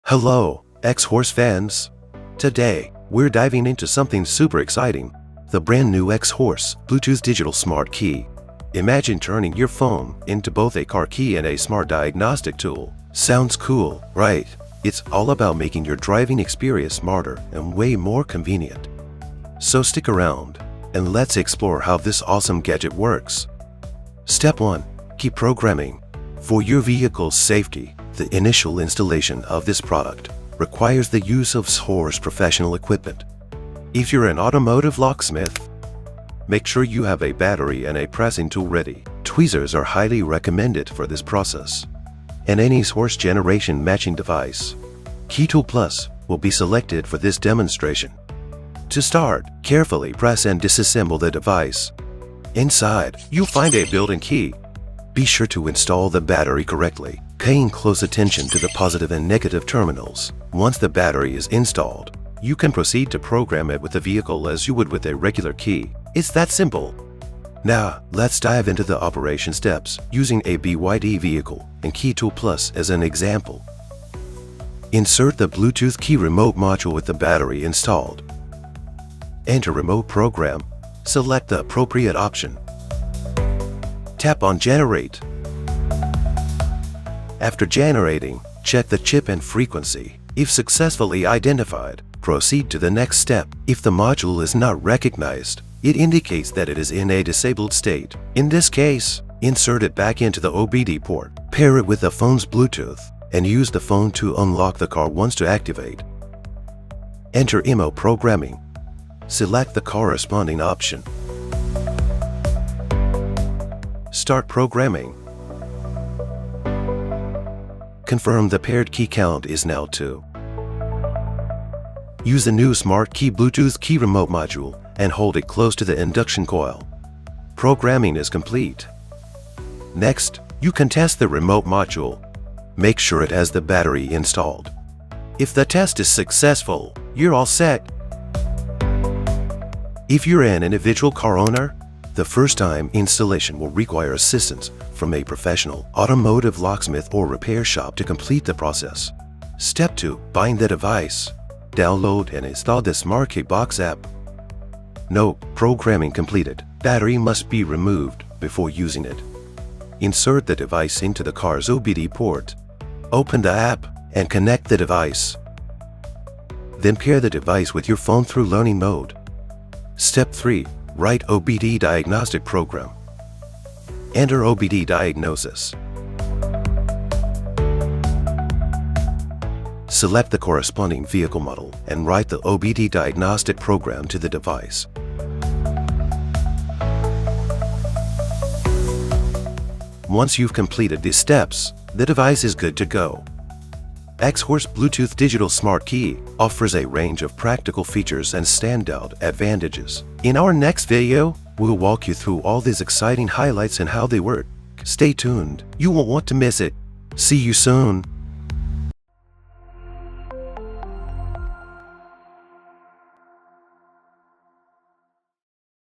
Hello, Xhorse fans! Today, we're diving into something super exciting, the brand new Xhorse Bluetooth Digital Smart Key. Imagine turning your phone into both a car key and a smart diagnostic tool. Sounds cool, right? It's all about making your driving experience smarter and way more convenient. So stick around, and let's explore how this awesome gadget works. Step 1. Key programming. For your vehicle's safety, the initial installation of this product requires the use of Xhorse professional equipment. If you're an automotive locksmith, make sure you have a battery and a pressing tool ready. Tweezers are highly recommended for this process, and any Xhorse generation matching device. Key Tool Plus will be selected for this demonstration. To start, carefully press and disassemble the device. Inside, you'll find a built-in key. Be sure to install the battery correctly, paying close attention to the positive and negative terminals. Once the battery is installed, you can proceed to program it with the vehicle as you would with a regular key. It's that simple. Now, let's dive into the operation steps using a BYD vehicle and Key Tool Plus as an example. Insert the Bluetooth key remote module with the battery installed. Enter Remote Program. Select the appropriate option. Tap on Generate. After generating, check the chip and frequency. If successfully identified, proceed to the next step. If the module is not recognized, it indicates that it is in a disabled state. In this case, insert it back into the OBD port, pair it with the phone's Bluetooth, and use the phone to unlock the car once to activate. Enter IMO programming. Select the corresponding option. Start programming. Confirm the paired key count is now 2. Use the new Smart Key Bluetooth key remote module and hold it close to the induction coil. Programming is complete. Next, you can test the remote module. Make sure it has the battery installed. If the test is successful, you're all set. If you're an individual car owner, the first-time installation will require assistance from a professional automotive locksmith or repair shop to complete the process. Step 2. Bind the device. Download and install the Smart Key Box app. Note: programming completed. Battery must be removed before using it. Insert the device into the car's OBD port. Open the app and connect the device. Then pair the device with your phone through learning mode. Step 3. Write OBD diagnostic program. Enter OBD diagnosis. Select the corresponding vehicle model and write the OBD diagnostic program to the device. Once you've completed these steps, the device is good to go. Xhorse Bluetooth Digital Smart Key offers a range of practical features and standout advantages. In our next video, we'll walk you through all these exciting highlights and how they work. Stay tuned, you won't want to miss it. See you soon.